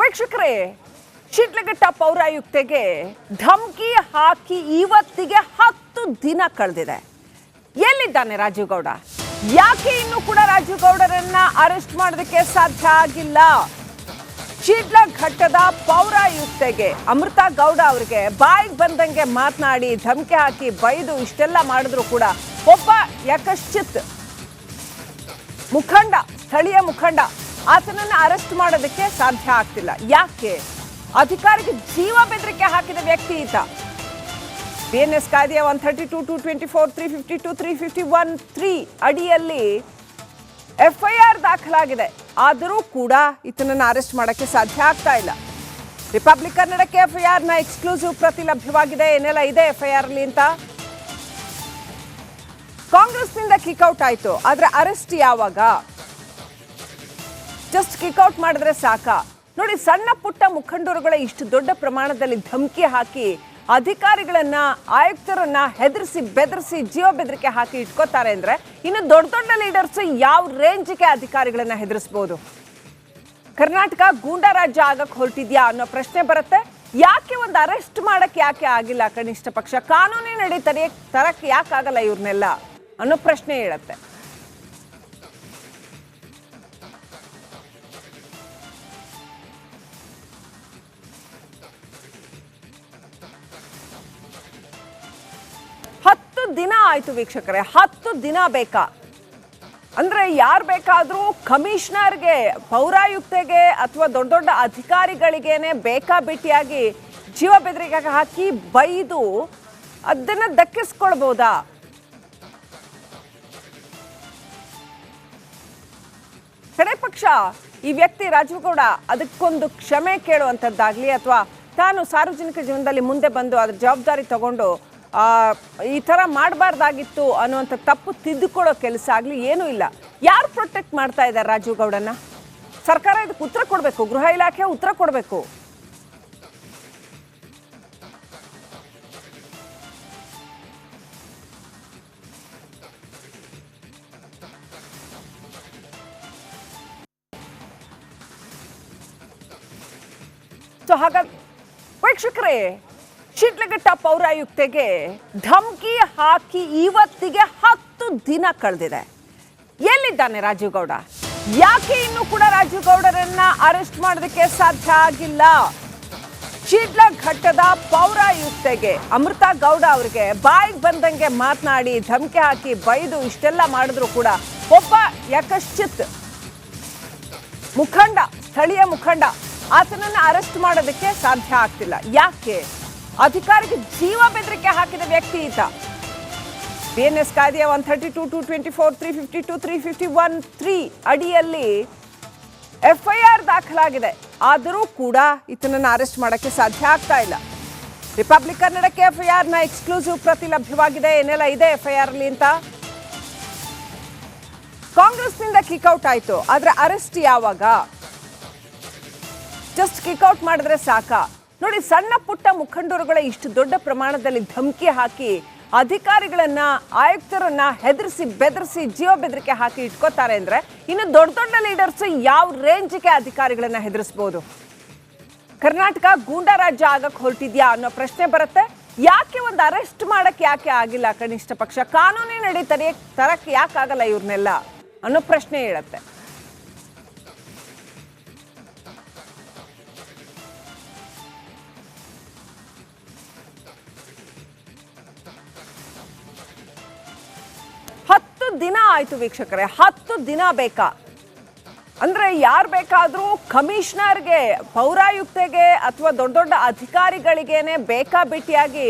ವೀಕ್ಷಕರೇ, ಶಿಡ್ಲಘಟ್ಟ ಪೌರಾಯುಕ್ತೆಗೆ ಧಮಕಿ ಹಾಕಿ ಇವತ್ತಿಗೆ 10 ದಿನ ಕಳೆದಿದೆ. ಎಲ್ಲಿದ್ದಾನೆ ರಾಜೀವ್ ಗೌಡ? ಯಾಕೆ ಇನ್ನೂ ಕೂಡ ರಾಜೀವ್ ಗೌಡರನ್ನ ಅರೆಸ್ಟ್ ಮಾಡೋದಕ್ಕೆ ಸಾಧ್ಯ ಆಗಿಲ್ಲ? ಶಿಡ್ಲಘಟ್ಟದ ಪೌರಾಯುಕ್ತೆಗೆ ಅಮೃತ ಗೌಡ ಅವರಿಗೆ ಬಾಯಿಗೆ ಬಂದಂಗೆ ಮಾತನಾಡಿ ಧಮಕಿ ಹಾಕಿ ಬೈದು ಇಷ್ಟೆಲ್ಲ ಮಾಡಿದ್ರು ಕೂಡ ಒಬ್ಬ ಯಕಶ್ಚಿತ್ ಮುಖಂಡ, ಸ್ಥಳೀಯ ಮುಖಂಡ, ಆತನನ್ನ ಅರೆಸ್ಟ್ ಮಾಡೋದಕ್ಕೆ ಸಾಧ್ಯ ಆಗ್ತಿಲ್ಲ. ಯಾಕೆ? ಅಧಿಕಾರಿಗೆ ಜೀವ ಬೆದರಿಕೆ ಹಾಕಿದ ವ್ಯಕ್ತಿ ಈತ. ಬಿಎನ್ಎಸ್ ಕಾಯ್ದೆಯ 132, 224, 352, 351(3) ಅಡಿಯಲ್ಲಿ FIR ದಾಖಲಾಗಿದೆ. ಆದರೂ ಕೂಡ ಈತನನ್ನು ಅರೆಸ್ಟ್ ಮಾಡೋಕ್ಕೆ ಸಾಧ್ಯ ಆಗ್ತಾ ಇಲ್ಲ. ರಿಪಬ್ಲಿಕ್ ಕನ್ನಡಕ್ಕೆ FIR ನ ಎಕ್ಸ್ಕ್ಲೂಸಿವ್ ಪ್ರತಿ ಲಭ್ಯವಾಗಿದೆ. ಏನೆಲ್ಲ ಇದೆ FIR ಅಲ್ಲಿ ಅಂತ. ಕಾಂಗ್ರೆಸ್ನಿಂದ ಕಿಕ್ಔಟ್ ಆಯ್ತು, ಆದ್ರೆ ಅರೆಸ್ಟ್ ಯಾವಾಗ? ಜಸ್ಟ್ ಕಿಕ್ಔಟ್ ಮಾಡಿದ್ರೆ ಸಾಕ? ನೋಡಿ, ಸಣ್ಣ ಪುಟ್ಟ ಮುಖಂಡರುಗಳ ಇಷ್ಟು ದೊಡ್ಡ ಪ್ರಮಾಣದಲ್ಲಿ ಧಮಕಿ ಹಾಕಿ ಅಧಿಕಾರಿಗಳನ್ನ, ಆಯುಕ್ತರನ್ನ ಹೆದರಿಸಿ ಬೆದರಿಸಿ ಜೀವ ಬೆದರಿಕೆ ಹಾಕಿ ಇಟ್ಕೋತಾರೆ ಅಂದ್ರೆ ಇನ್ನು ದೊಡ್ಡ ದೊಡ್ಡ ಲೀಡರ್ಸ್ ಯಾವ ರೇಂಜ್ಗೆ ಅಧಿಕಾರಿಗಳನ್ನ ಹೆದರಿಸಬಹುದು? ಕರ್ನಾಟಕ ಗೂಂಡಾ ರಾಜ್ಯ ಆಗಕ್ಕೆ ಹೊರಟಿದ್ಯಾ ಅನ್ನೋ ಪ್ರಶ್ನೆ ಬರುತ್ತೆ. ಯಾಕೆ ಒಂದು ಅರೆಸ್ಟ್ ಮಾಡಕ್ಕೆ ಯಾಕೆ ಆಗಿಲ್ಲ? ಕನಿಷ್ಠ ಪಕ್ಷ ಕಾನೂನಿನಡಿ ತರಕ್ಕೆ ಯಾಕಾಗಲ್ಲ ಇವ್ರನ್ನೆಲ್ಲ ಅನ್ನೋ ಪ್ರಶ್ನೆ ಹೇಳುತ್ತೆ. ದಿನ ಆಯ್ತು ವೀಕ್ಷಕರೇ. 10 ದಿನ ಬೇಕಾ? ಅಂದ್ರೆ ಯಾರು ಬೇಕಾದ್ರೂ ಕಮಿಷನರ್ಗೆ, ಪೌರಾಯುಕ್ತೆಗೆ ಅಥವಾ ದೊಡ್ಡ ದೊಡ್ಡ ಅಧಿಕಾರಿಗಳಿಗೇನೆ ಬೇಕಾಬಿಟ್ಟಿಯಾಗಿ ಜೀವ ಬೆದರಿಕೆ ಹಾಕಿ ಬೈದು ಅದನ್ನ ದಕ್ಕಿಸ್ಕೊಳ್ಬಹುದಾ? ಕಡೆ ಪಕ್ಷ ಈ ವ್ಯಕ್ತಿ ರಾಜೀವ್ ಗೌಡ ಅದಕ್ಕೊಂದು ಕ್ಷಮೆ ಕೇಳುವಂಥದ್ದಾಗ್ಲಿ ಅಥವಾ ತಾನು ಸಾರ್ವಜನಿಕ ಜೀವನದಲ್ಲಿ ಮುಂದೆ ಬಂದು ಅದ್ರ ಜವಾಬ್ದಾರಿ ತಗೊಂಡು ಈ ತರ ಮಾಡಬಾರ್ದಾಗಿತ್ತು ಅನ್ನುವಂಥ ತಪ್ಪು ತಿದ್ದುಕೊಳ್ಳೋ ಕೆಲಸ ಆಗ್ಲಿ ಏನೂ ಇಲ್ಲ. ಯಾರು ಪ್ರೊಟೆಕ್ಟ್ ಮಾಡ್ತಾ ಇದ್ದಾರೆ ರಾಜೀವ್ ಗೌಡನ್ನ? ಸರ್ಕಾರ ಇದಕ್ಕೆ ಉತ್ತರ ಕೊಡಬೇಕು, ಗೃಹ ಇಲಾಖೆ ಉತ್ತರ ಕೊಡಬೇಕು. ಸೊ ಹಾಗಾಗಿ ವೀಕ್ಷಕರೇ, ಶಿಡ್ಲಘಟ್ಟ ಪೌರಾಯುಕ್ತೆಗೆ ಧಮಕಿ ಹಾಕಿ ಇವತ್ತಿಗೆ 10 ದಿನ ಕಳೆದಿದೆ. ಎಲ್ಲಿದ್ದಾನೆ ರಾಜೀವ್ ಗೌಡ? ಯಾಕೆ ಇನ್ನೂ ಕೂಡ ರಾಜೀವ್ ಗೌಡರನ್ನ ಅರೆಸ್ಟ್ ಮಾಡೋದಕ್ಕೆ ಸಾಧ್ಯ ಆಗಿಲ್ಲ? ಶಿಡ್ಲಘಟ್ಟದ ಪೌರಾಯುಕ್ತೆಗೆ ಅಮೃತ ಗೌಡ ಅವರಿಗೆ ಬಾಯಿಗೆ ಬಂದಂಗೆ ಮಾತನಾಡಿ ಧಮಕಿ ಹಾಕಿ ಬೈದು ಇಷ್ಟೆಲ್ಲ ಮಾಡಿದ್ರು ಕೂಡ ಒಬ್ಬ ಯಕಶ್ಚಿತ್ ಮುಖಂಡ, ಸ್ಥಳೀಯ ಮುಖಂಡ, ಆತನನ್ನ ಅರೆಸ್ಟ್ ಮಾಡೋದಕ್ಕೆ ಸಾಧ್ಯ ಆಗ್ತಿಲ್ಲ. ಯಾಕೆ? ಅಧಿಕಾರಿಗೆ ಜೀವ ಬೆದರಿಕೆ ಹಾಕಿದ ವ್ಯಕ್ತಿ ಈತ. ಬಿಎನ್ಎಸ್ ಕಾಯ್ದೆಯ 132, 224, 352, 351(3) ಅಡಿಯಲ್ಲಿ FIR ದಾಖಲಾಗಿದೆ. ಆದರೂ ಕೂಡ ಈತನನ್ನು ಅರೆಸ್ಟ್ ಮಾಡೋಕ್ಕೆ ಸಾಧ್ಯ ಆಗ್ತಾ ಇಲ್ಲ. ರಿಪಬ್ಲಿಕ್ ಕನ್ನಡಕ್ಕೆ FIR ನ ಎಕ್ಸ್ಕ್ಲೂಸಿವ್ ಪ್ರತಿ ಲಭ್ಯವಾಗಿದೆ. ಏನೆಲ್ಲ ಇದೆ FIR ಅಲ್ಲಿ ಅಂತ. ಕಾಂಗ್ರೆಸ್ನಿಂದ ಕಿಕ್ಔಟ್ ಆಯ್ತು, ಆದ್ರೆ ಅರೆಸ್ಟ್ ಯಾವಾಗ? ಜಸ್ಟ್ ಕಿಕ್ಔಟ್ ಮಾಡಿದ್ರೆ ಸಾಕ? ನೋಡಿ, ಸಣ್ಣ ಪುಟ್ಟ ಮುಖಂಡರುಗಳ ಇಷ್ಟು ದೊಡ್ಡ ಪ್ರಮಾಣದಲ್ಲಿ ಧಮಕಿ ಹಾಕಿ ಅಧಿಕಾರಿಗಳನ್ನ, ಆಯುಕ್ತರನ್ನ ಹೆದರಿಸಿ ಬೆದರಿಸಿ ಜೀವ ಬೆದರಿಕೆ ಹಾಕಿ ಇಟ್ಕೋತಾರೆ ಅಂದ್ರೆ ಇನ್ನು ದೊಡ್ಡ ದೊಡ್ಡ ಲೀಡರ್ಸ್ ಯಾವ ರೇಂಜ್ಗೆ ಅಧಿಕಾರಿಗಳನ್ನ ಹೆದರಿಸಬಹುದು? ಕರ್ನಾಟಕ ಗೂಂಡಾ ರಾಜ್ಯ ಆಗಕ್ಕೆ ಹೊರಟಿದ್ಯಾ ಅನ್ನೋ ಪ್ರಶ್ನೆ ಬರುತ್ತೆ. ಯಾಕೆ ಒಂದು ಅರೆಸ್ಟ್ ಮಾಡಕ್ಕೆ ಯಾಕೆ ಆಗಿಲ್ಲ? ಕನಿಷ್ಠ ಪಕ್ಷ ಕಾನೂನಿನಡಿ ತರಕ್ಕೆ ಯಾಕಾಗಲ್ಲ ಇವ್ರನ್ನೆಲ್ಲ ಅನ್ನೋ ಪ್ರಶ್ನೆ ಹೇಳುತ್ತೆ. ದಿನ ಆಯ್ತು ವೀಕ್ಷಕರೇ. 10 ದಿನ ಬೇಕಾ? ಅಂದ್ರೆ ಯಾರು ಬೇಕಾದ್ರೂ ಕಮಿಷನರ್ಗೆ, ಪೌರಾಯುಕ್ತೆಗೆ ಅಥವಾ ದೊಡ್ಡ ದೊಡ್ಡ ಅಧಿಕಾರಿಗಳಿಗೇನೆ ಬೇಕಾಬಿಟ್ಟಿಯಾಗಿ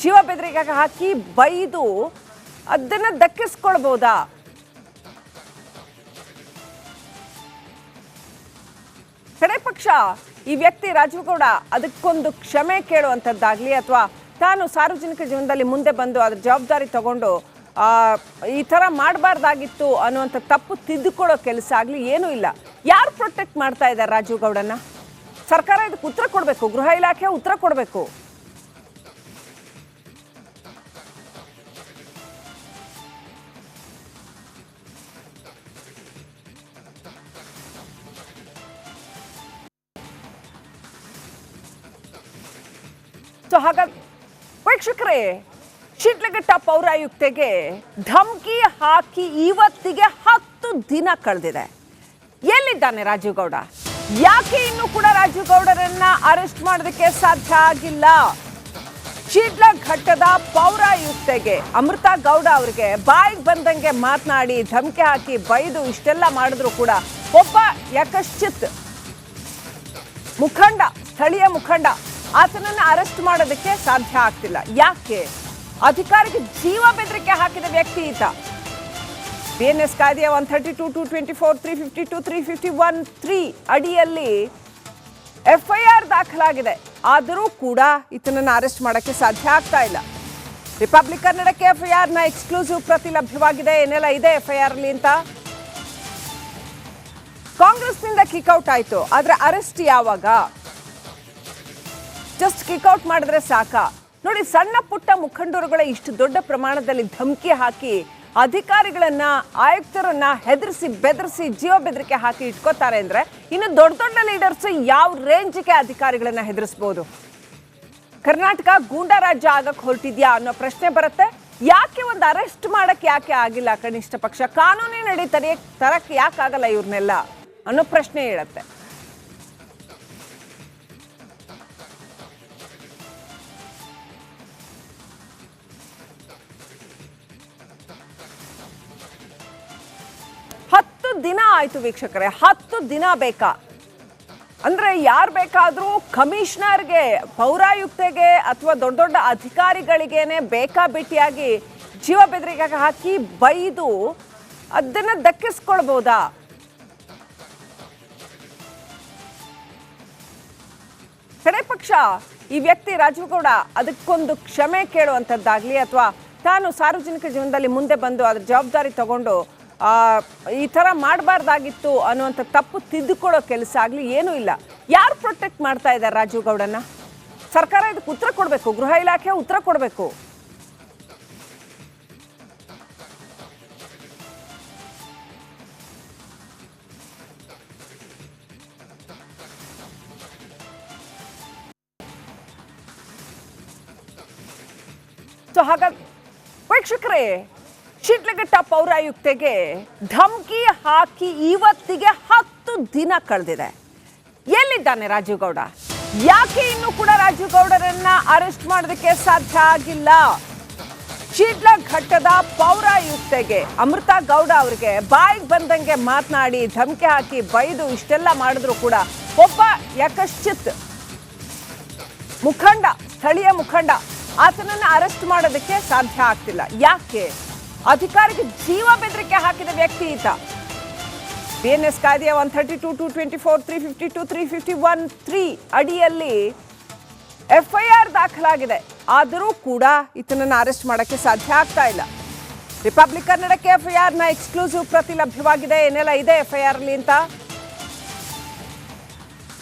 ಜೀವ ಬೆದರಿಕೆ ಹಾಕಿ ಬೈದು ಅದನ್ನ ದಕ್ಕಿಸ್ಕೊಳ್ಬಹುದಾ? ಕಡೆ ಪಕ್ಷ ಈ ವ್ಯಕ್ತಿ ರಾಜೀವ್ ಗೌಡ ಅದಕ್ಕೊಂದು ಕ್ಷಮೆ ಕೇಳುವಂಥದ್ದಾಗ್ಲಿ ಅಥವಾ ತಾನು ಸಾರ್ವಜನಿಕ ಜೀವನದಲ್ಲಿ ಮುಂದೆ ಬಂದು ಅದ್ರ ಜವಾಬ್ದಾರಿ ತಗೊಂಡು ಈ ತರ ಮಾಡಬಾರ್ದಾಗಿತ್ತು ಅನ್ನುವಂಥ ತಪ್ಪು ತಿದ್ದುಕೊಳ್ಳೋ ಕೆಲಸ ಆಗ್ಲಿ ಏನೂ ಇಲ್ಲ. ಯಾರು ಪ್ರೊಟೆಕ್ಟ್ ಮಾಡ್ತಾ ಇದ್ದಾರೆ ರಾಜೀವ್ ಗೌಡನ್ನ? ಸರ್ಕಾರ ಇದಕ್ಕೆ ಉತ್ತರ ಕೊಡಬೇಕು, ಗೃಹ ಇಲಾಖೆ ಉತ್ತರ ಕೊಡಬೇಕು. ಸೊ ಹಾಗಾಗಿ ವೀಕ್ಷಕರೇ, ಶಿಡ್ಲಘಟ್ಟ ಪೌರಾಯುಕ್ತೆಗೆ ಧಮಕಿ ಹಾಕಿ ಇವತ್ತಿಗೆ 10 ದಿನ ಕಳೆದಿದೆ. ಎಲ್ಲಿದ್ದಾನೆ ರಾಜೀವ್ ಗೌಡ? ಯಾಕೆ ಇನ್ನೂ ಕೂಡ ರಾಜೀವ್ ಗೌಡರನ್ನ ಅರೆಸ್ಟ್ ಮಾಡೋದಕ್ಕೆ ಸಾಧ್ಯ ಆಗಿಲ್ಲ? ಶಿಡ್ಲಘಟ್ಟದ ಪೌರಾಯುಕ್ತೆಗೆ ಅಮೃತಾ ಗೌಡ ಅವರಿಗೆ ಬಾಯಿಗೆ ಬಂದಂಗೆ ಮಾತನಾಡಿ ಧಮಕಿ ಹಾಕಿ ಬೈದು ಇಷ್ಟೆಲ್ಲ ಮಾಡಿದ್ರು ಕೂಡ ಒಬ್ಬ ಯಕಶ್ಚಿತ್ ಮುಖಂಡ, ಸ್ಥಳೀಯ ಮುಖಂಡ, ಆತನನ್ನು ಅರೆಸ್ಟ್ ಮಾಡೋದಕ್ಕೆ ಸಾಧ್ಯ ಆಗ್ತಿಲ್ಲ. ಯಾಕೆ? ಅಧಿಕಾರಿಗೆ ಜೀವ ಬೆದರಿಕೆ ಹಾಕಿದ ವ್ಯಕ್ತಿ ಈತ. BNS ಕಾಯ್ದೆಯ 132, 224, 352, 351(3) ಅಡಿಯಲ್ಲಿ FIR ದಾಖಲಾಗಿದೆ. ಆದರೂ ಕೂಡ ಈತನನ್ನು ಅರೆಸ್ಟ್ ಮಾಡೋಕ್ಕೆ ಸಾಧ್ಯ ಆಗ್ತಾ ಇಲ್ಲ. ರಿಪಬ್ಲಿಕ್ ಕನ್ನಡಕ್ಕೆ FIR ನ ಎಕ್ಸ್ಕ್ಲೂಸಿವ್ ಪ್ರತಿ ಲಭ್ಯವಾಗಿದೆ. ಏನೆಲ್ಲ ಇದೆ FIR ಅಲ್ಲಿ ಅಂತ. ಕಾಂಗ್ರೆಸ್ನಿಂದ ಕಿಕ್ಔಟ್ ಆಯ್ತು, ಆದ್ರೆ ಅರೆಸ್ಟ್ ಯಾವಾಗ? ಜಸ್ಟ್ ಕಿಕ್ಔಟ್ ಮಾಡಿದ್ರೆ ಸಾಕಾ? ನೋಡಿ, ಸಣ್ಣ ಪುಟ್ಟ ಮುಖಂಡರುಗಳ ಇಷ್ಟು ದೊಡ್ಡ ಪ್ರಮಾಣದಲ್ಲಿ ಧಮಕಿ ಹಾಕಿ ಅಧಿಕಾರಿಗಳನ್ನ, ಆಯುಕ್ತರನ್ನ ಹೆದರಿಸಿ ಬೆದರಿಸಿ ಜೀವ ಬೆದರಿಕೆ ಹಾಕಿ ಇಟ್ಕೋತಾರೆ ಅಂದ್ರೆ ಇನ್ನು ದೊಡ್ಡ ದೊಡ್ಡ ಲೀಡರ್ಸ್ ಯಾವ ರೇಂಜ್ಗೆ ಅಧಿಕಾರಿಗಳನ್ನ ಹೆದರಿಸಬಹುದು? ಕರ್ನಾಟಕ ಗೂಂಡಾ ರಾಜ್ಯ ಆಗಕ್ಕೆ ಹೊರಟಿದ್ಯಾ ಅನ್ನೋ ಪ್ರಶ್ನೆ ಬರುತ್ತೆ. ಯಾಕೆ ಒಂದು ಅರೆಸ್ಟ್ ಮಾಡಕ್ಕೆ ಯಾಕೆ ಆಗಿಲ್ಲ? ಕನಿಷ್ಠ ಪಕ್ಷ ಕಾನೂನಿನಡಿ ತರಕ್ಕೆ ಯಾಕೆ ಆಗಲ್ಲ ಇವ್ರನ್ನೆಲ್ಲ ಅನ್ನೋ ಪ್ರಶ್ನೆ ಹೇಳುತ್ತೆ. ದಿನ ಆಯ್ತು ವೀಕ್ಷಕರೇ, 10 ದಿನ ಬೇಕಾ? ಅಂದ್ರೆ ಯಾರು ಬೇಕಾದ್ರೂ ಕಮಿಷನರ್ಗೆ, ಪೌರಾಯುಕ್ತೆಗೆ ಅಥವಾ ದೊಡ್ಡ ದೊಡ್ಡ ಅಧಿಕಾರಿಗಳಿಗೇನೆ ಬೇಕಾಬಿಟ್ಟಿಯಾಗಿ ಜೀವ ಬೆದರಿಕೆ ಹಾಕಿ ಬೈದು ಅದನ್ನ ದಕ್ಕಿಸ್ಕೊಳ್ಬಹುದಾ? ಕಡೆ ಪಕ್ಷ ಈ ವ್ಯಕ್ತಿ ರಾಜೀವ್ ಗೌಡ ಅದಕ್ಕೊಂದು ಕ್ಷಮೆ ಕೇಳುವಂಥದ್ದಾಗ್ಲಿ ಅಥವಾ ತಾನು ಸಾರ್ವಜನಿಕ ಜೀವನದಲ್ಲಿ ಮುಂದೆ ಬಂದು ಅದ್ರ ಜವಾಬ್ದಾರಿ ತಗೊಂಡು ಈ ಥರ ಮಾಡಬಾರ್ದಾಗಿತ್ತು ಅನ್ನುವಂಥ ತಪ್ಪು ತಿದ್ದುಕೊಳ್ಳೋ ಕೆಲಸ ಆಗಲಿ ಏನೂ ಇಲ್ಲ. ಯಾರು ಪ್ರೊಟೆಕ್ಟ್ ಮಾಡ್ತಾ ಇದ್ದಾರೆ ರಾಜೀವ್ ಗೌಡನ್ನ? ಸರ್ಕಾರ ಇದಕ್ಕೆ ಉತ್ತರ ಕೊಡಬೇಕು, ಗೃಹ ಇಲಾಖೆ ಉತ್ತರ ಕೊಡಬೇಕು. ಸೊ ಹಾಗಾಗಿ ವೀಕ್ಷಕರೇ, ಶಿಡ್ಲಘಟ್ಟ ಪೌರಾಯುಕ್ತೆಗೆ ಧಮಕಿ ಹಾಕಿ ಇವತ್ತಿಗೆ 10 ದಿನ ಕಳೆದಿದೆ. ಎಲ್ಲಿದ್ದಾನೆ ರಾಜೀವ್ ಗೌಡ? ಯಾಕೆ ಇನ್ನೂ ಕೂಡ ರಾಜೀವ್ ಗೌಡರನ್ನ ಅರೆಸ್ಟ್ ಮಾಡೋದಕ್ಕೆ ಸಾಧ್ಯ ಆಗಿಲ್ಲ? ಶಿಡ್ಲಘಟ್ಟದ ಪೌರಾಯುಕ್ತೆಗೆ ಅಮೃತಾ ಗೌಡ ಅವರಿಗೆ ಬಾಯಿಗೆ ಬಂದಂಗೆ ಮಾತನಾಡಿ ಧಮಕಿ ಹಾಕಿ ಬೈದು ಇಷ್ಟೆಲ್ಲ ಮಾಡಿದ್ರು ಕೂಡ ಒಬ್ಬ ಯಕಶ್ಚಿತ್ ಮುಖಂಡ, ಸ್ಥಳೀಯ ಮುಖಂಡ, ಆತನನ್ನು ಅರೆಸ್ಟ್ ಮಾಡೋದಕ್ಕೆ ಸಾಧ್ಯ ಆಗ್ತಿಲ್ಲ. ಯಾಕೆ? ಅಧಿಕಾರಿಗೆ ಜೀವ ಬೆದರಿಕೆ ಹಾಕಿದ ವ್ಯಕ್ತಿ ಈತ. BNS ಕಾಯ್ದೆಯ 132, 224, 352, 351(3) ಅಡಿಯಲ್ಲಿ FIR ದಾಖಲಾಗಿದೆ. ಆದರೂ ಕೂಡ ಈತನನ್ನು ಅರೆಸ್ಟ್ ಮಾಡೋಕ್ಕೆ ಸಾಧ್ಯ ಆಗ್ತಾ ಇಲ್ಲ. ರಿಪಬ್ಲಿಕ್ ಕನ್ನಡಕ್ಕೆ FIR ನ ಎಕ್ಸ್ಕ್ಲೂಸಿವ್ ಪ್ರತಿ ಲಭ್ಯವಾಗಿದೆ. ಏನೆಲ್ಲ ಇದೆ FIR ಅಲ್ಲಿ ಅಂತ.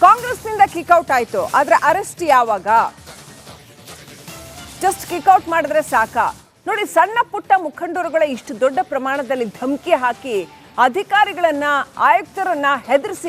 ಕಾಂಗ್ರೆಸ್ನಿಂದ ಕಿಕ್ಔಟ್ ಆಯ್ತು, ಆದ್ರೆ ಅರೆಸ್ಟ್ ಯಾವಾಗ? ಜಸ್ಟ್ ಕಿಕ್ಔಟ್ ಮಾಡಿದ್ರೆ ಸಾಕಾ? ನೋಡಿ, ಸಣ್ಣ ಪುಟ್ಟ ಮುಖಂಡರುಗಳ ಇಷ್ಟು ದೊಡ್ಡ ಪ್ರಮಾಣದಲ್ಲಿ ಧಮಕಿ ಹಾಕಿ ಅಧಿಕಾರಿಗಳನ್ನ, ಆಯುಕ್ತರನ್ನ ಹೆದರಿಸಿ